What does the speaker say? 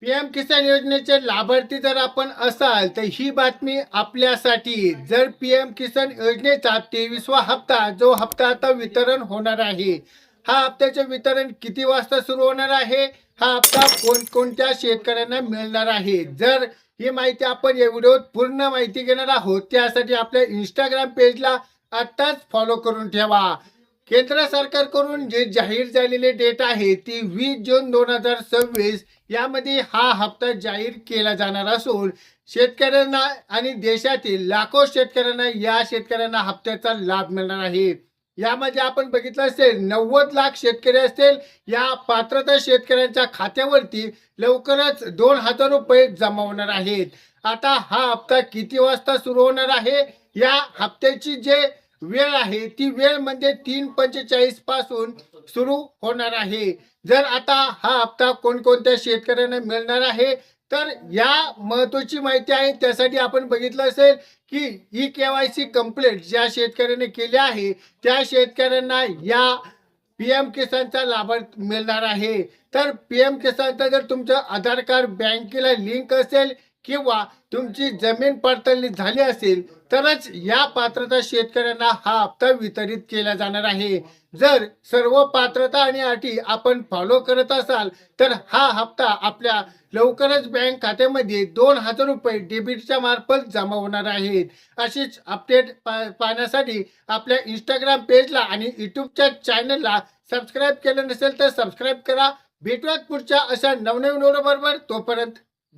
PM किसान योजनेचे लाभार्थी जर आपण असाल तर ही बातमी आपल्यासाठी. जर पीएम किसान योजनेचा 23वा हप्ता जो हप्ता आता वितरण होणार आहे, हा हप्त्याचे वितरण किती वाजता सुरू होणार आहे, हा हप्ता कोणकोणत्या शेतकऱ्यांना मिळणार आहे, जर ही माहिती आपण या व्हिडिओत पूर्ण माहिती घेणार आहोत. त्यासाठी आपल्या इंस्टाग्राम पेजला आत्ताच फॉलो करून ठेवा. केंद्र सरकारकडून जे जाहीर झालेले डेट आहे ती 20 जून 2026 यामध्ये हा हप्ता जाहीर केला जाणार असून शेतकऱ्यांना आणि देशातील लाखो शेतकऱ्यांना हप्त्याचा लाभ मिळणार आहे. यामध्ये आपण बघितलं असेल 90 लाख शेतकरी असतील. या पात्रता शेतकऱ्यांच्या खात्यावरती लवकरच 2,000 रुपये जमा होणार आहेत. आता हा हप्ता किती वाजता सुरू होणार आहे, या हप्त्याची जे वेळ आहे ती वेळ म्हणजे 3:45 पासून सुरू होणार आहे. जर आता हा हप्ता कोणकोणत्या शेतकऱ्यांना मिळणार आहे तर या महत्वाची माहिती आहे. त्यासाठी आपण बघितलं असेल की ई-KYC कंप्लीट ज्या शेतकऱ्याने केले आहे त्या शेतकऱ्यांना या पीएम किसानचा लाभ मिळणार आहे. तर पीएम किसानचा जर तुमचं आधार कार्ड बँकेला लिंक असेल किंवा तुमची जमीन पडताळणी झाली असेल तरच या पात्रता शेतकऱ्यांना हा हप्ता वितरित केला जाणार आहे. जर सर्व पात्रता आणि अटी आपण फॉलो करत असाल तर हा हप्ता आपल्या लवकरच बँक खात्यामध्ये 2,000 रुपये डेबिटच्या मार्फत जमा होणार आहेत. अशीच अपडेट पाहण्यासाठी आपल्या इंस्टाग्राम पेजला आणि यूट्यूबच्या चॅनलला सबस्क्राईब केलं नसेल तर सबस्क्राईब करा. भेटूयात पुढच्या अशा नवनवीन व्हिडिओ बरोबर. तोपर्यंत